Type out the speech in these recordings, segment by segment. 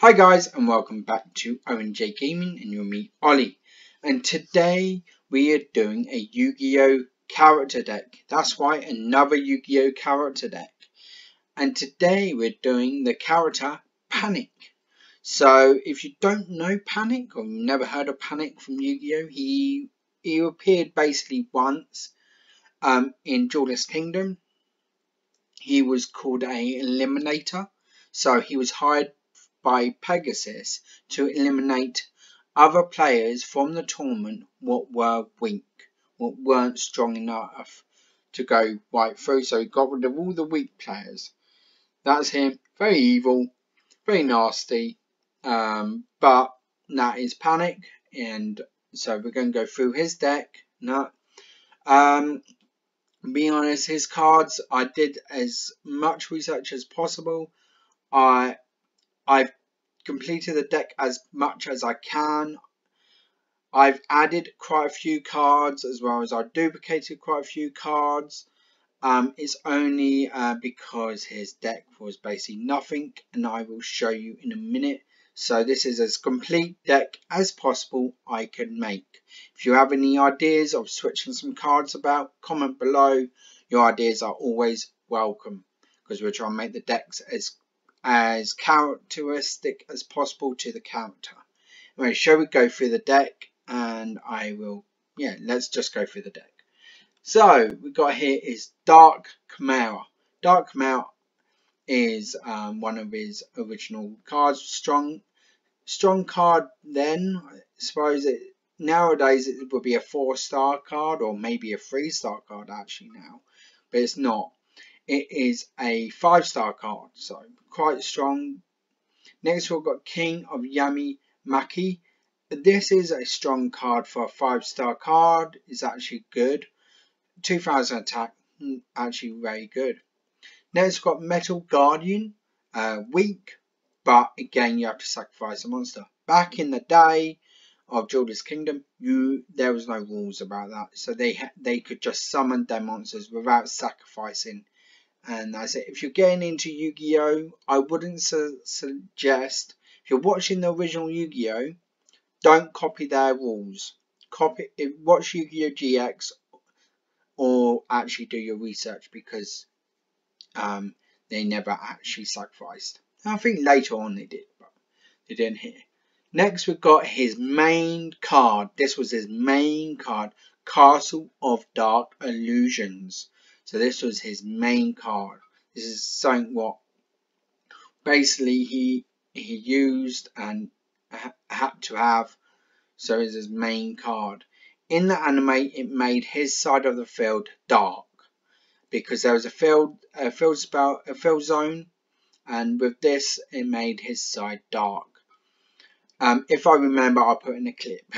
Hi guys, and welcome back to ONJ Gaming, and you're me, Ollie. And today we are doing a Yu-Gi-Oh character deck. That's right, another Yu-Gi-Oh character deck. And today we're doing the character Panic. So if you don't know Panic, or you've never heard of Panic from Yu-Gi-Oh, he appeared basically once in Duelist Kingdom. He was called a Eliminator, so he was hired by Pegasus to eliminate other players from the tournament what were weak, what weren't strong enough to go right through. So he got rid of all the weak players. That's him. Very evil, very nasty, but that is Panic. And so we're going to go through his deck. Be honest, his cards, I did as much research as possible. I've completed the deck as much as I can. I've added quite a few cards as well as I duplicated quite a few cards. It's only because his deck was basically nothing, and I will show you in a minute. So this is as complete deck as possible I can make. If you have any ideas of switching some cards about, comment below. Your ideas are always welcome, because we're trying to make the decks as characteristic as possible to the character. Anyway, shall we go through the deck? And let's just go through the deck. So we got here is Dark Chimera. Dark Chimera is one of his original cards. Strong card then. I suppose nowadays it would be a 4-star card, or maybe a 3-star card actually now, but it's not. It is a 5-star card, so quite strong. Next we've got King of Yami Maki. This is a strong card for a 5-star card. It's actually good. 2000 attack, actually very good. Next we've got Metal Guardian. Weak, but again you have to sacrifice a monster. Back in the day of Duelist Kingdom, there was no rules about that, so they could just summon their monsters without sacrificing. And that's it. If you're getting into Yu-Gi-Oh, I wouldn't suggest, if you're watching the original Yu-Gi-Oh, don't copy their rules. Watch Yu-Gi-Oh GX, or actually do your research, because they never actually sacrificed. I think later on they did, but they didn't here. Next we've got his main card. This was his main card, Castle of Dark Illusions. So this was his main card. This is something what basically he used and had to have. So it's his main card. In the anime, it made his side of the field dark, because there was a field zone, and with this it made his side dark. If I remember, I'll put in a clip.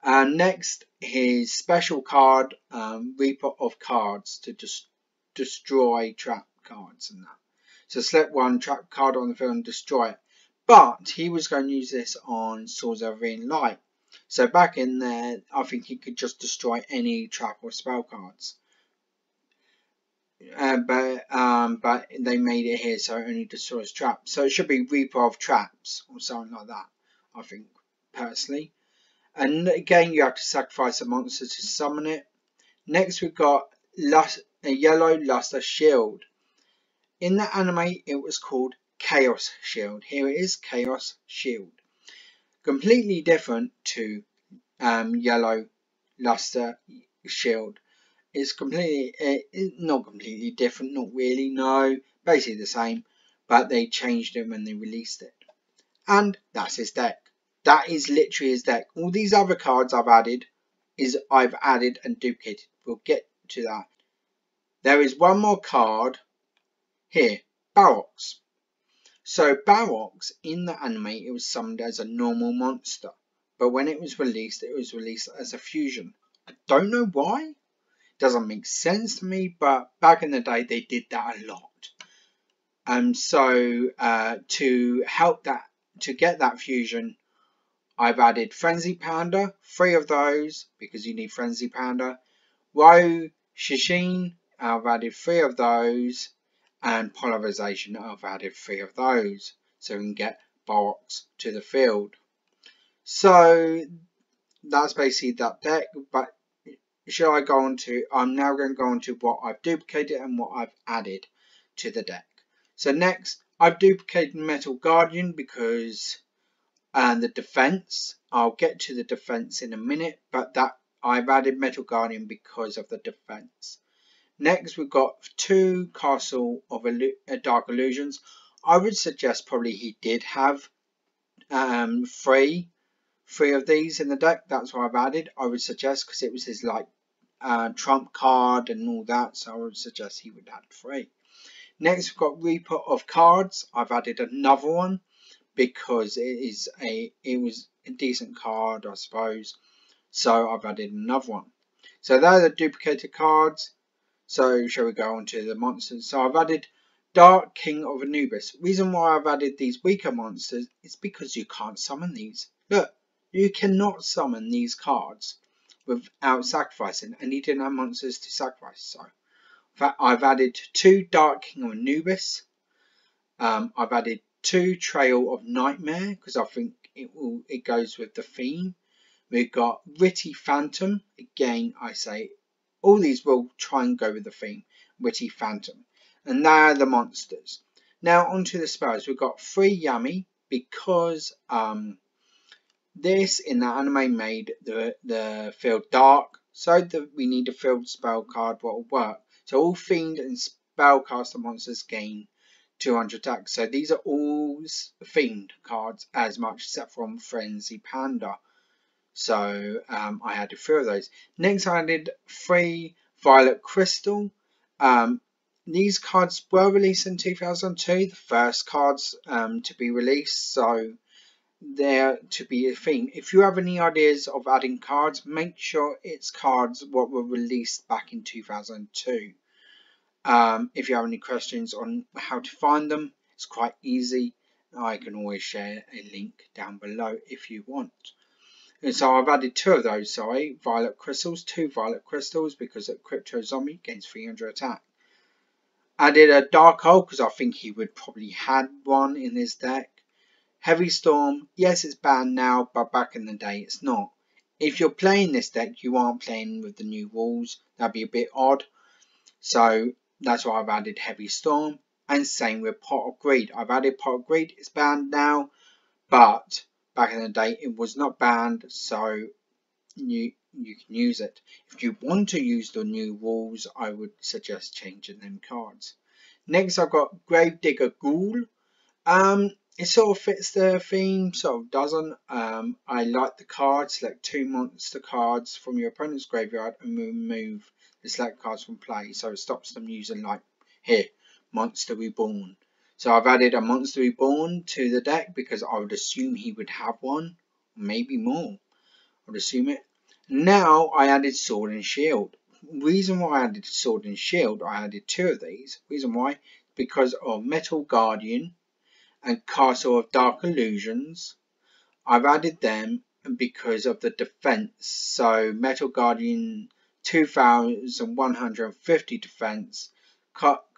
Next, his special card, Reaper of Cards, to destroy trap cards and that. So select one trap card on the field and destroy it. But he was going to use this on Swords of Arena Light. So back in there, I think he could just destroy any trap or spell cards. But they made it here so it only destroys traps. So it should be Reaper of Traps or something like that, I think, personally. And again, you have to sacrifice a monster to summon it. Next we've got a Yellow Luster Shield. In the anime it was called Chaos Shield. Here it is, Chaos Shield. Completely different to Yellow Luster Shield. It's not completely different, not really, no, basically the same, but they changed it when they released it. And that's his deck. That is literally his deck. All these other cards I've added and duplicated. We'll get to that. There is one more card here, Barox. So Barox, in the anime, it was summoned as a normal monster, but when it was released as a fusion. I don't know why. Doesn't make sense to me, but back in the day they did that a lot. So to help that, to get that fusion, I've added Frenzy Panda, 3 of those, because you need Frenzy Panda. Ryo Shishin, I've added 3 of those, and Polarization, I've added 3 of those, so we can get box to the field. So that's basically that deck. But should I go on to, I'm now going to go on to what I've duplicated and what I've added to the deck. So next, I've duplicated Metal Guardian because the defense, I'll get to the defense in a minute, but that I've added Metal Guardian because of the defense. Next, we've got 2 Castle of Dark Illusions. I would suggest probably he did have 3 of these in the deck. That's what I've added. I would suggest, because it was his like trump card and all that, so I would suggest he would add 3. Next, we've got Reaper of Cards. I've added another one because it was a decent card, I suppose. So I've added another one. So they're the duplicated cards. So shall we go on to the monsters? So I've added Dark King of Anubis. Reason why I've added these weaker monsters is because you can't summon these. Look, you cannot summon these cards without sacrificing, and you didn't have monsters to sacrifice. So I've added 2 Dark King of Anubis. I've added 2 Trail of Nightmare because I think it goes with the theme. We've got Witty Phantom. Again, I say all these will try and go with the theme. Witty Phantom. And they're the monsters. Now onto the spells. We've got 3 Yami because this in the anime made the field dark. So that we need a field spell card what will work. So all Fiend and Spellcaster monsters gain 200 attack. So these are all Fiend cards as much except from Frenzy Panda. So I added 3 of those. Next I added 3 Violet Crystal. These cards were released in 2002. The first cards to be released. So they're to be a theme. If you have any ideas of adding cards, make sure it's cards what were released back in 2002. If you have any questions on how to find them, it's quite easy. I can always share a link down below if you want. And so I've added 2 of those, sorry, Violet Crystals, 2 Violet Crystals because at Crypto Zombie gains 300 attack. Added a Dark Hole because I think he would probably had one in his deck. Heavy Storm, yes it's banned now, but back in the day it's not. If you're playing this deck, you aren't playing with the new rules. That'd be a bit odd. So that's why I've added Heavy Storm. And same with Pot of Greed. I've added Pot of Greed. It's banned now, but back in the day it was not banned, so you can use it. If you want to use the new rules, I would suggest changing them cards. Next I've got Gravedigger Ghoul. It sort of fits the theme, sort of doesn't. I like the card. Select 2 monster cards from your opponent's graveyard and remove the select cards from play, so it stops them using like here, Monster Reborn. So I've added a Monster Reborn to the deck because I would assume he would have one, maybe more. I would assume it. Now I added Sword and Shield. Reason why I added Sword and Shield, I added 2 of these. Reason why, because of Metal Guardian and Castle of Dark Illusions. I've added them because of the defense. So Metal Guardian 2150 defense,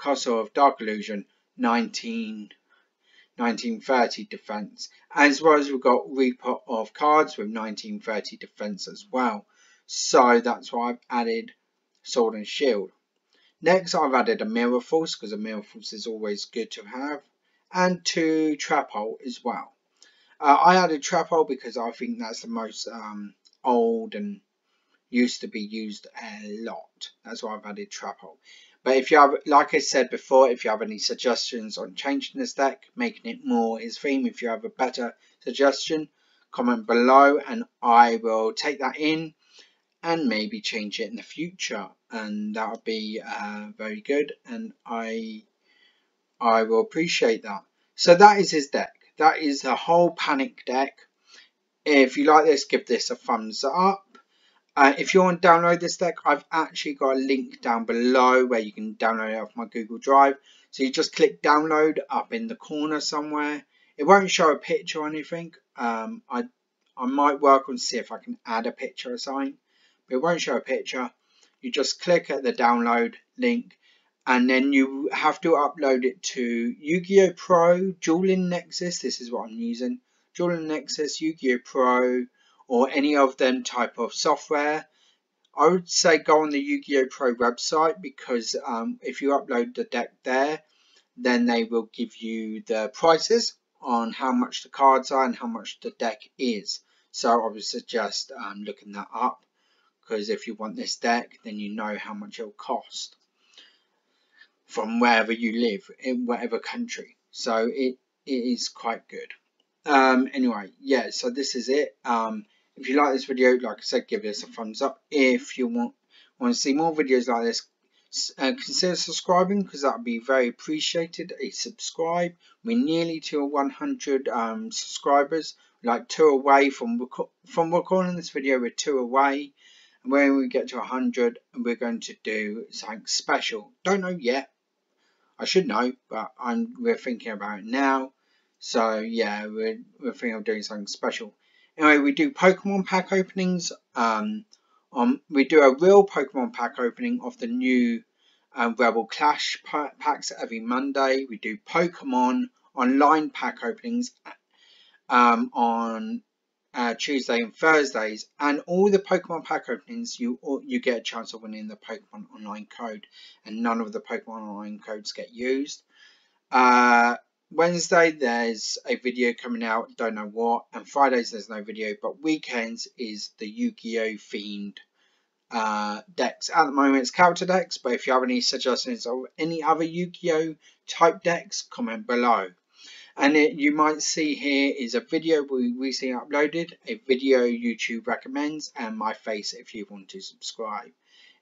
Castle of Dark Illusion 1930 defense, as well as we've got Reaper of Cards with 1930 defense as well. So that's why I've added Sword and Shield. Next I've added a Mirror Force because a Mirror Force is always good to have, and 2 Trap Hole as well. I added Trap Hole because I think that's the most old and used to be used a lot. That's why I've added Trap Hole. But if you have, like I said before, if you have any suggestions on changing this deck, making it more his theme, if you have a better suggestion, comment below and I will take that in and maybe change it in the future, and that would be very good, and I will appreciate that. So that is his deck. That is the whole Panic deck. If you like this, give this a thumbs up. If you want to download this deck, I've actually got a link down below where you can download it off my Google Drive. So you just click download up in the corner somewhere. It won't show a picture or anything. I might work on see if I can add a picture or something, but it won't show a picture. You just click at the download link and then you have to upload it to Yugioh Pro, Dueling Nexus. This is what I'm using. Dueling Nexus, Yugioh Pro, or any of them type of software. I would say go on the Yugioh Pro website, because if you upload the deck there, then they will give you the prices on how much the cards are and how much the deck is. So I would suggest looking that up, because if you want this deck, then you know how much it will cost from wherever you live, in whatever country. So it is quite good. Anyway, yeah, so this is it. If you like this video, like I said, give this a thumbs up. If you want to see more videos like this, consider subscribing, because that would be very appreciated. A subscribe. We're nearly to 100 subscribers. We're like 2 away from recording this video. We're 2 away, and when we get to 100, we're going to do something special. Don't know yet. I should know, but we're thinking about it now. So yeah, we're thinking of doing something special. Anyway, we do Pokemon pack openings. We do a real Pokemon pack opening of the new Rebel Clash packs every Monday. We do Pokemon online pack openings on Tuesday and Thursdays, and all the Pokemon pack openings you get a chance of winning the Pokemon online code, and none of the Pokemon online codes get used. Wednesday there's a video coming out, don't know what, and Fridays there's no video, but weekends is the Yu-Gi-Oh themed decks. At the moment it's character decks, but if you have any suggestions of any other Yu-Gi-Oh type decks, comment below. And you might see here is a video we recently uploaded, a video YouTube recommends, and my face if you want to subscribe.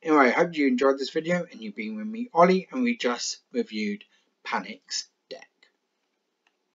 Anyway, I hope you enjoyed this video and you've been with me, Ollie, and we just reviewed PaniK's.